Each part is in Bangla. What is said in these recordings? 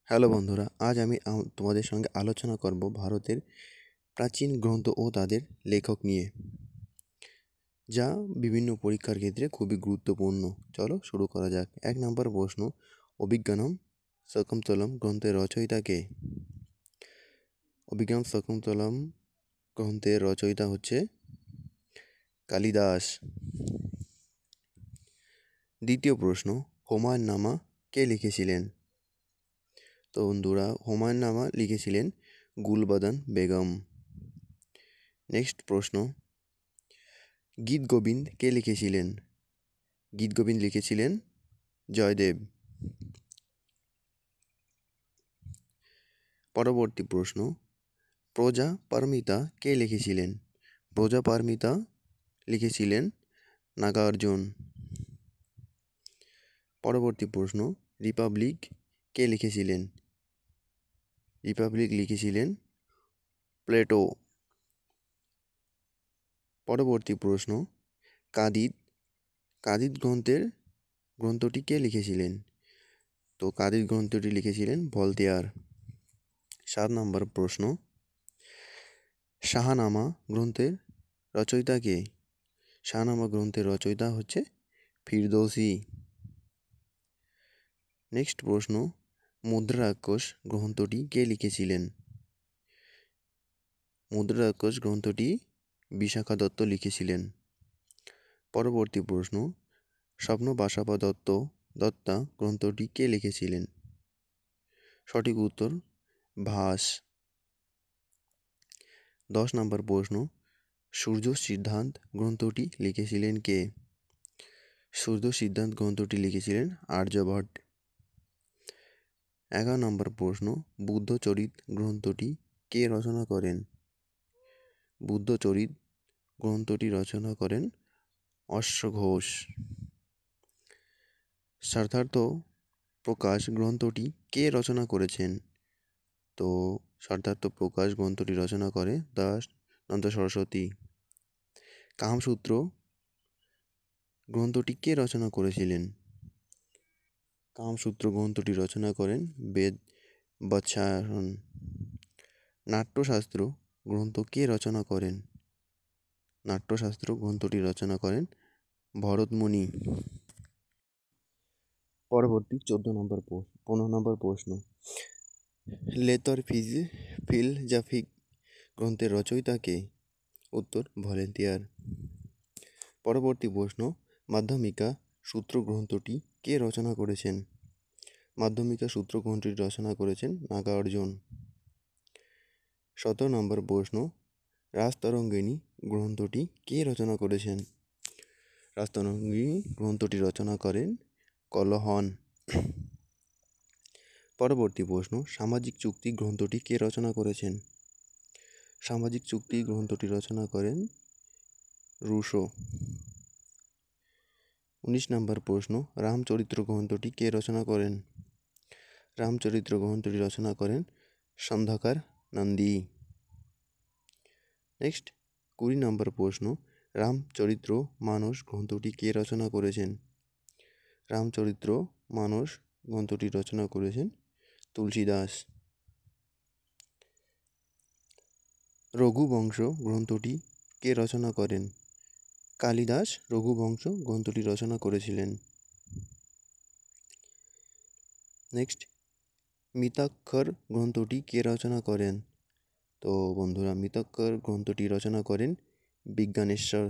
হ্যালো বন্ধুরা, আজ আমি তোমাদের সঙ্গে আলোচনা করব ভারতের প্রাচীন গ্রন্থ ও তাদের লেখক নিয়ে, যা বিভিন্ন পরীক্ষার ক্ষেত্রে খুবই গুরুত্বপূর্ণ। চলো শুরু করা যাক। 1 নম্বর প্রশ্ন, অভিজ্ঞানম শাকুন্তলম গ্রন্থের রচয়িতা কে? অভিজ্ঞানম শাকুন্তলম গ্রন্থের রচয়িতা হচ্ছে কালিদাস। দ্বিতীয় প্রশ্ন, হুমায়ুন নামা কে লিখেছিলেন? তো বন্ধুরা, হুমায়ুন নামা লিখেছিলেন গুলবাদন বেগম। নেক্সট প্রশ্ন, গীতগোবিন্দ কে লিখেছিলেন? গীতগোবিন্দ লিখেছিলেন জয়দেব। পরবর্তী প্রশ্ন, প্রজাপারমিতা কে লিখেছিলেন? প্রজাপারমিতা লিখেছিলেন নাগার্জুন। পরবর্তী প্রশ্ন, রিপাবলিক কে লিখেছিলেন? রিপাবলিক লিখেছিলেন প্লেটো। পরবর্তী প্রশ্ন, কাদিদ কাদিদ গ্রন্থটি কে লিখেছিলেন? তো কাদিদ গ্রন্থটি লিখেছিলেন ভলতেয়ার। 7 নম্বর প্রশ্ন, শাহনামা গ্রন্থের রচয়িতা কে? শাহনামা গ্রন্থের রচয়িতা হচ্ছে ফিরদৌসী। নেক্সট প্রশ্ন, মুদ্রারাক্ষস গ্রন্থটি কে লিখেছিলেন? মুদ্রারাক্ষস গ্রন্থটি বিশাখা দত্ত লিখেছিলেন। পরবর্তী প্রশ্ন, স্বপ্নবাসাবা দত্তা গ্রন্থটি কে লিখেছিলেন? সঠিক উত্তর ভাস। 10 নম্বর প্রশ্ন, সূর্য সিদ্ধান্ত গ্রন্থটি লিখেছিলেন কে? সূর্য সিদ্ধান্ত গ্রন্থটি লিখেছিলেন আর্যভট্ট। 11 নম্বর প্রশ্ন, বুদ্ধচরিত গ্রন্থটি কে রচনা করেন? বুদ্ধচরিত গ্রন্থটি রচনা করেন অশ্বঘোষ। সিদ্ধার্থ প্রকাশ গ্রন্থটি কে রচনা করেছেন? তো সিদ্ধার্থ প্রকাশ গ্রন্থটি রচনা করে দয়ানন্দ সরস্বতী। কামসূত্র গ্রন্থটি কে রচনা করেছিলেন? কামসূত্র গ্রন্থটি রচনা করেন বেদ বৎসায়ন। নাট্যশাস্ত্র গ্রন্থ কে রচনা করেন? নাট্যশাস্ত্র গ্রন্থটি রচনা করেন ভরতমুনি। পরবর্তী 15 নম্বর প্রশ্ন, লেতর ফিলজাফিক গ্রন্থের রচয়িতা কে? উত্তর ভলেন্টিয়ার। পরবর্তী প্রশ্ন, মাধ্যমিকা সূত্র গ্রন্থটি কে রচনা করেছেন? মাধ্যমিকা সূত্র গ্রন্থটি রচনা করেছেন নাগার্জুন। 17 নম্বর প্রশ্ন, রাজতরঙ্গিনী গ্রন্থটি কে রচনা করেছেন? রাজতরঙ্গিনী গ্রন্থটি রচনা করেন কলহন। পরবর্তী প্রশ্ন, সামাজিক চুক্তি গ্রন্থটি কে রচনা করেছেন? সামাজিক চুক্তি গ্রন্থটি রচনা করেন রুশো। 19 নম্বর প্রশ্ন, রামচরিত্র গ্রন্থটি কে রচনা করেন? রামচরিত্র গ্রন্থটি রচনা করেন সন্ধ্যাকার নন্দী। নেক্সট 20 নম্বর প্রশ্ন, রামচরিত্র মানস গ্রন্থটি কে রচনা করেছেন? রামচরিত্র মানস গ্রন্থটি রচনা করেছেন তুলসীদাস। রঘুবংশ গ্রন্থটি কে রচনা করেন? কালিদাস রঘুবংশ গ্রন্থটি রচনা করেছিলেন। নেক্সট, মিতাক্ষর গ্রন্থটি কে রচনা করেন? তো বন্ধুরা, মিতাক্ষর গ্রন্থটি রচনা করেন বিজ্ঞানেশ্বর।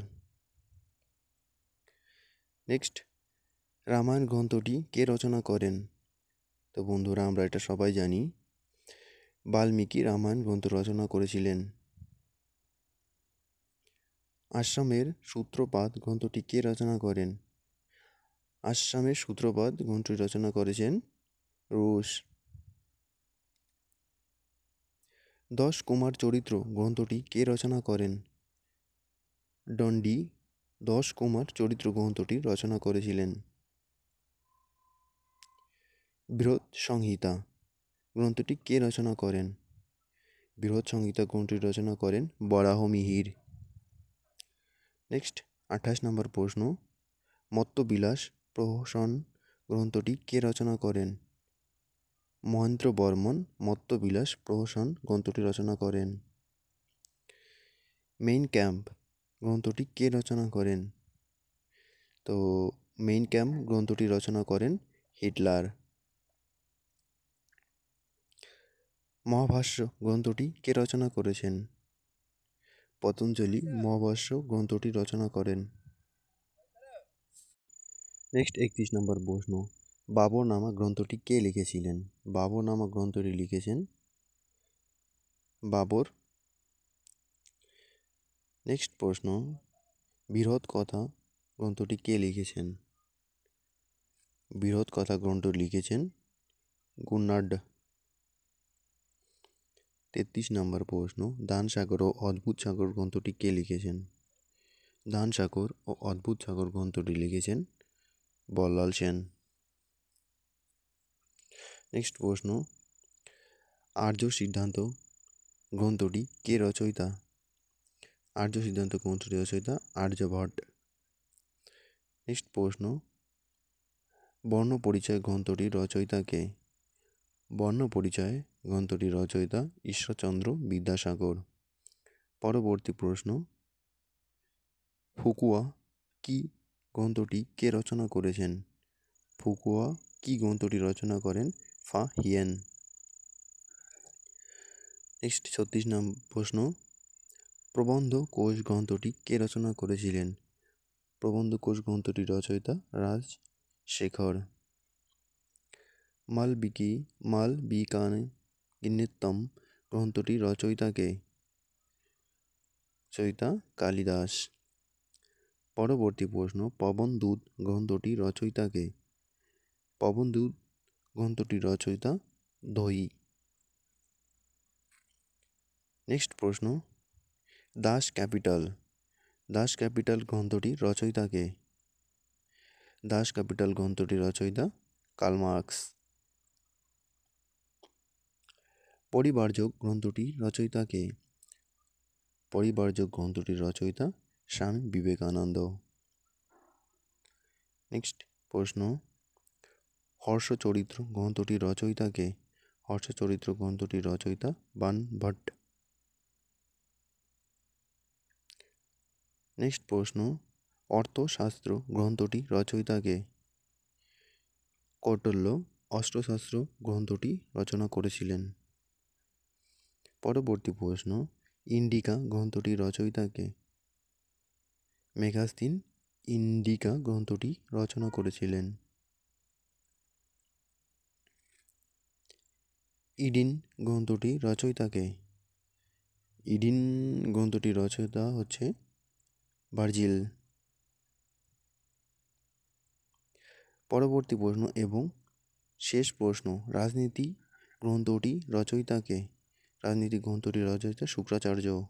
নেক্সট, রামায়ণ গ্রন্থটি কে রচনা করেন? তো বন্ধুরা, আমরা এটা সবাই জানি, বাল্মীকি রামায়ণ গ্রন্থ রচনা করেছিলেন। আসামের সূত্রপাত গ্রন্থটি কে রচনা করেন? আসামের সূত্রপাত গ্রন্থটি রচনা করেছেন রুশ। 10 কুমার চরিত্র গ্রন্থটি কে রচনা করেন? দণ্ডী 10 কুমার চরিত্র গ্রন্থটি রচনা করেছিলেন। বৃহৎ সংহিতা গ্রন্থটি কে রচনা করেন? বৃহৎ সংহিতা গ্রন্থটি রচনা করেন বরাহ মিহির। নেক্সট 28 নম্বর প্রশ্ন, মত্তবিলাস প্রহসন গ্রন্থটি কে রচনা করেন? মহেন্দ্র বর্মন মত্তবিলাস প্রহসন গ্রন্থটি রচনা করেন। মেইন ক্যাম্প গ্রন্থটি কে রচনা করেন? তো মেইন ক্যাম্প গ্রন্থটি রচনা করেন হিটলার। মহাভাষ্য গ্রন্থটি কে রচনা করেছেন? পতঞ্জলি মহাভাষ্য গ্রন্থটি রচনা করেন। নেক্সট 31 নম্বর প্রশ্ন, বাবরনামা গ্রন্থটি কে লিখেছিলেন? বাবরনামা গ্রন্থটি লিখেছেন বাবর। নেক্সট প্রশ্ন, বৃহৎ কথা গ্রন্থটি কে লিখেছেন? বৃহৎ কথা গ্রন্থটি লিখেছেন গুনার্ড। 33 নম্বর প্রশ্ন, দানসাগর ও অদ্ভুত সাগর গ্রন্থটি কে লিখেছেন? দানসাগর ও অদ্ভুত সাগর গ্রন্থটি লিখেছেন বল্লাল সেন। নেক্সট প্রশ্ন, আর্য সিদ্ধান্ত গ্রন্থটি কে রচয়িতা? আর্য সিদ্ধান্ত গ্রন্থটি রচয়িতা আর্যভট্ট। নেক্সট প্রশ্ন, বর্ণ পরিচয় গ্রন্থটির রচয়িতা কে? বর্ণ পরিচয় গ্রন্থটির রচয়িতা ঈশ্বরচন্দ্র বিদ্যাসাগর। পরবর্তী প্রশ্ন, ফুকুয়া কি গ্রন্থটি কে রচনা করেছেন? ফুকুয়া কি গ্রন্থটি রচনা করেন ফা হিয়েন। নেক্সট 36 নম্বর প্রশ্ন, প্রবন্ধ কোষ গ্রন্থটি কে রচনা করেছিলেন? প্রবন্ধ কোষ গ্রন্থটির রচয়িতা রাজশেখর। মালবিকাগ্নিমিত্তম গ্রন্থটির রচয়িতা কে? রচয়িতা কালিদাস। পরবর্তী প্রশ্ন, পবনদূত গ্রন্থটির রচয়িতা কে? পবনদূত গ্রন্থটির রচয়িতা দই। নেক্সট প্রশ্ন, দাস ক্যাপিটাল গ্রন্থটির রচয়িতা কে? দাস ক্যাপিটাল গ্রন্থটির রচয়িতা কার্ল মার্কস। পরিবার্যক গ্রন্থটির রচয়িতা কে? পরিবার্যক গ্রন্থটির রচয়িতা স্বামী বিবেকানন্দ। নেক্সট প্রশ্ন, হর্ষচরিত্র গ্রন্থটির রচয়িতা কে? হর্ষচরিত্র গ্রন্থটির রচয়িতা বাণভট্ট। নেক্সট প্রশ্ন, অর্থশাস্ত্র গ্রন্থটি রচয়িতা কে? কৌটিল্য অর্থশাস্ত্র গ্রন্থটি রচনা করেছিলেন। পরবর্তী প্রশ্ন, ইন্ডিকা গ্রন্থটির রচয়িতা কে? মেগাস্তিন ইন্ডিকা গ্রন্থটি রচনা করেছিলেন। ইডিন গ্রন্থটির রচয়িতা কে? ইডিন গ্রন্থটির রচয়িতা হচ্ছে ভার্জিল। পরবর্তী প্রশ্ন এবং শেষ প্রশ্ন, রাজনীতি গ্রন্থটি রচয়িতা কে? রাজনীতি গ্রন্থটির রচয়িতা শুক্রাচার্য।